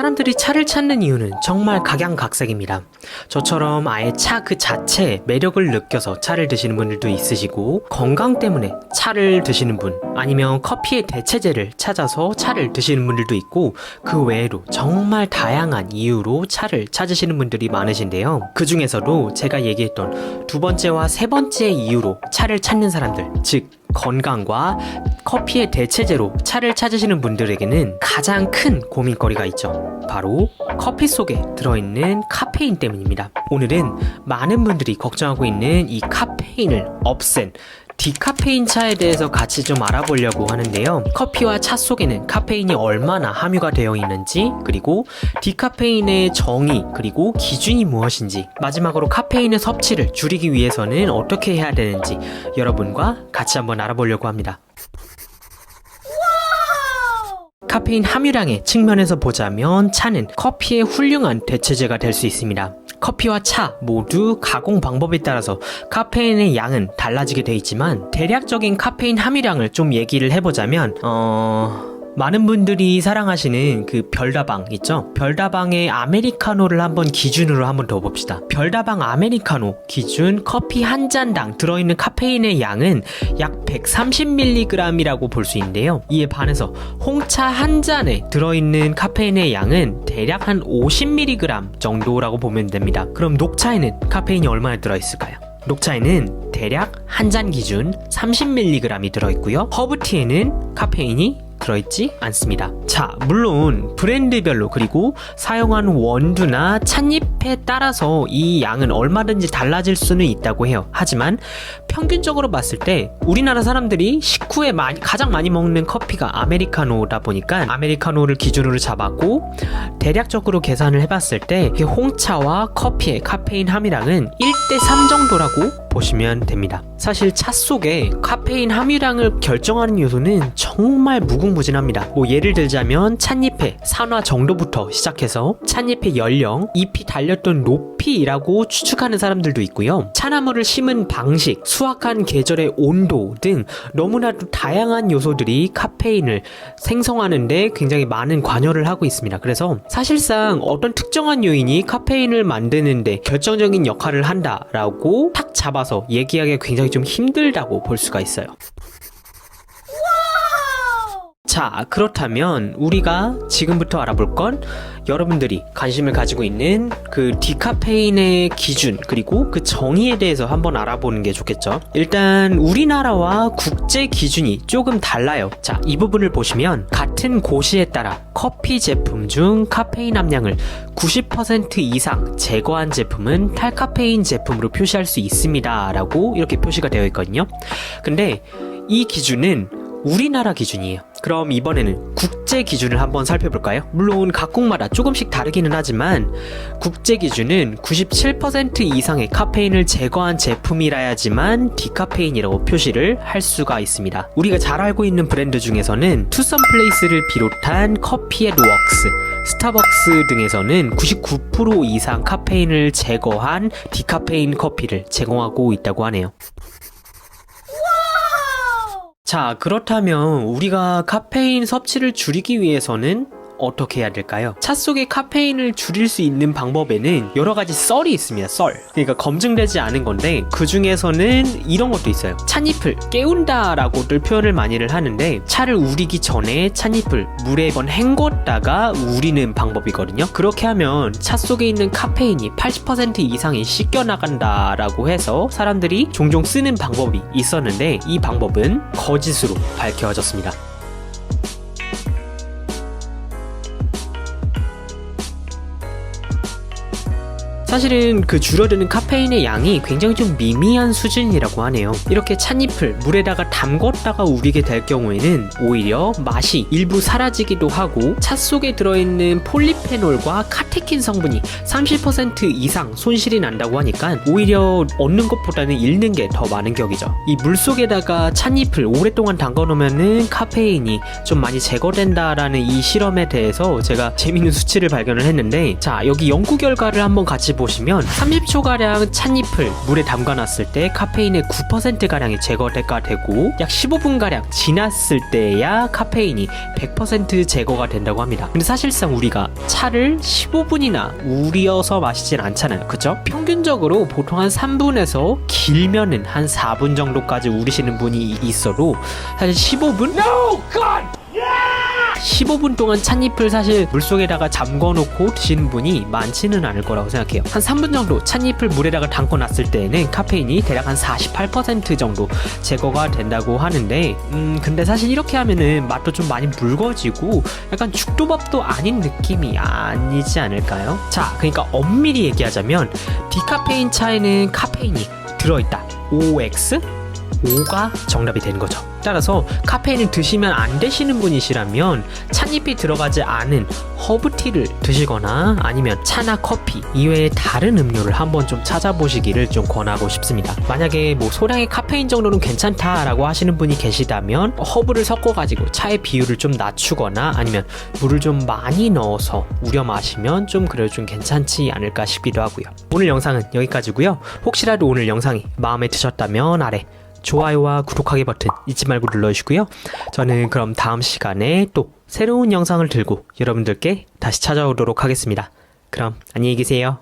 사람들이 차를 찾는 이유는 정말 각양각색입니다. 저처럼 아예 차 그 자체에 매력을 느껴서 차를 드시는 분들도 있으시고, 건강 때문에 차를 드시는 분, 아니면 커피의 대체제를 찾아서 차를 드시는 분들도 있고, 그 외에도 정말 다양한 이유로 차를 찾으시는 분들이 많으신데요. 그 중에서도 제가 얘기했던 두 번째와 세 번째 이유로 차를 찾는 사람들, 즉 건강과 커피의 대체제로 차를 찾으시는 분들에게는 가장 큰 고민거리가 있죠. 바로 커피 속에 들어있는 카페인 때문입니다. 오늘은 많은 분들이 걱정하고 있는 이 카페인을 없앤 디카페인 차에 대해서 같이 좀 알아보려고 하는데요. 커피와 차 속에는 카페인이 얼마나 함유가 되어 있는지, 그리고 디카페인의 정의, 그리고 기준이 무엇인지, 마지막으로 카페인의 섭취를 줄이기 위해서는 어떻게 해야 되는지 여러분과 같이 한번 알아보려고 합니다. 카페인 함유량의 측면에서 보자면 차는 커피의 훌륭한 대체제가 될 수 있습니다. 커피와 차 모두 가공 방법에 따라서 카페인의 양은 달라지게 돼 있지만, 대략적인 카페인 함유량을 좀 얘기를 해보자면 많은 분들이 사랑하시는 그 별다방 있죠? 별다방의 아메리카노를 한번 기준으로 한번 더 봅시다. 별다방 아메리카노 기준 커피 한 잔당 들어있는 카페인의 양은 약 130mg이라고 볼 수 있는데요. 이에 반해서 홍차 한 잔에 들어있는 카페인의 양은 대략 한 50mg 정도라고 보면 됩니다. 그럼 녹차에는 카페인이 얼마나 들어있을까요? 녹차에는 대략 한 잔 기준 30mg이 들어있고요. 허브티에는 카페인이 들어있지 않습니다. 자, 물론 브랜드별로, 그리고 사용한 원두나 찻잎에 따라서 이 양은 얼마든지 달라질 수는 있다고 해요. 하지만 평균적으로 봤을 때 우리나라 사람들이 식후에 가장 많이 먹는 커피가 아메리카노다 보니까 아메리카노를 기준으로 잡았고, 대략적으로 계산을 해봤을 때 홍차와 커피의 카페인 함유량은 1대3 정도라고 보시면 됩니다. 사실 차 속에 카페인 함유량을 결정하는 요소는 정말 무궁무진합니다. 예를 들자면 찻잎의 산화 정도부터 시작해서 찻잎의 연령, 잎이 달렸던 높이라고 추측하는 사람들도 있고요. 차나무를 심은 방식, 수확한 계절의 온도 등 너무나도 다양한 요소들이 카페인을 생성하는데 굉장히 많은 관여를 하고 있습니다. 그래서 사실상 어떤 특정한 요인이 카페인을 만드는데 결정적인 역할을 한다라고 탁 잡아서 얘기하기가 굉장히 좀 힘들다고 볼 수가 있어요. 자, 그렇다면 우리가 지금부터 알아볼 건 여러분들이 관심을 가지고 있는 그 디카페인의 기준, 그리고 그 정의에 대해서 한번 알아보는 게 좋겠죠. 일단 우리나라와 국제 기준이 조금 달라요. 자, 이 부분을 보시면 같은 고시에 따라 커피 제품 중 카페인 함량을 90% 이상 제거한 제품은 탈카페인 제품으로 표시할 수 있습니다 라고 이렇게 표시가 되어 있거든요. 근데 이 기준은 우리나라 기준이에요. 그럼 이번에는 국제 기준을 한번 살펴볼까요? 물론 각국마다 조금씩 다르기는 하지만 국제 기준은 97% 이상의 카페인을 제거한 제품이라야지만 디카페인이라고 표시를 할 수가 있습니다. 우리가 잘 알고 있는 브랜드 중에서는 투썸플레이스를 비롯한 커피 앳 웍스, 스타벅스 등에서는 99% 이상 카페인을 제거한 디카페인 커피를 제공하고 있다고 하네요. 자, 그렇다면 우리가 카페인 섭취를 줄이기 위해서는 어떻게 해야 될까요? 차 속에 카페인을 줄일 수 있는 방법에는 여러 가지 썰이 있습니다. 썰. 그러니까 검증되지 않은 건데, 그 중에서는 이런 것도 있어요. 찻잎을 깨운다라고들 표현을 많이들 하는데, 차를 우리기 전에 찻잎을 물에 한번 헹궜다가 우리는 방법이거든요. 그렇게 하면 차 속에 있는 카페인이 80% 이상이 씻겨나간다라고 해서 사람들이 종종 쓰는 방법이 있었는데, 이 방법은 거짓으로 밝혀졌습니다. 사실은 그 줄어드는 카페인의 양이 굉장히 좀 미미한 수준이라고 하네요. 이렇게 찻잎을 물에다가 담궜다가 우리게 될 경우에는 오히려 맛이 일부 사라지기도 하고, 차 속에 들어있는 폴리페놀과 카테킨 성분이 30% 이상 손실이 난다고 하니까 오히려 얻는 것보다는 잃는 게 더 많은 격이죠. 이 물속에다가 찻잎을 오랫동안 담궈놓으면은 카페인이 좀 많이 제거된다라는 이 실험에 대해서 제가 재밌는 수치를 발견을 했는데, 자, 여기 연구 결과를 한번 같이 보시면 30초가량 찻잎을 물에 담가놨을 때 카페인의 9%가량이 제거가 되고 약 15분가량 지났을 때야 카페인이 100% 제거가 된다고 합니다. 근데 사실상 우리가 차를 15분이나 우려서 마시진 않잖아요. 그쵸? 평균적으로 보통 한 3분에서 길면은 한 4분 정도까지 우리시는 분이 있어도 사실 15분? No! God! 15분 동안 찻잎을 사실 물속에다가 잠궈놓고 드시는 분이 많지는 않을 거라고 생각해요. 한 3분 정도 찻잎을 물에다가 담궈놨을 때에는 카페인이 대략 한 48% 정도 제거가 된다고 하는데 근데 사실 이렇게 하면은 맛도 좀 많이 묽어지고 약간 죽도밥도 아닌 느낌이 아니지 않을까요? 자, 그러니까 엄밀히 얘기하자면 디카페인 차에는 카페인이 들어있다. OX? 5가 정답이 되는 거죠. 따라서 카페인을 드시면 안 되시는 분이시라면 찻잎이 들어가지 않은 허브티를 드시거나 아니면 차나 커피 이외의 다른 음료를 한번 좀 찾아보시기를 좀 권하고 싶습니다. 만약에 뭐 소량의 카페인 정도는 괜찮다라고 하시는 분이 계시다면 허브를 섞어가지고 차의 비율을 좀 낮추거나 아니면 물을 좀 많이 넣어서 우려 마시면 좀 그래도 좀 괜찮지 않을까 싶기도 하고요. 오늘 영상은 여기까지고요. 혹시라도 오늘 영상이 마음에 드셨다면 아래 좋아요와 구독하기 버튼 잊지 말고 눌러주시고요. 저는 그럼 다음 시간에 또 새로운 영상을 들고 여러분들께 다시 찾아오도록 하겠습니다. 그럼 안녕히 계세요.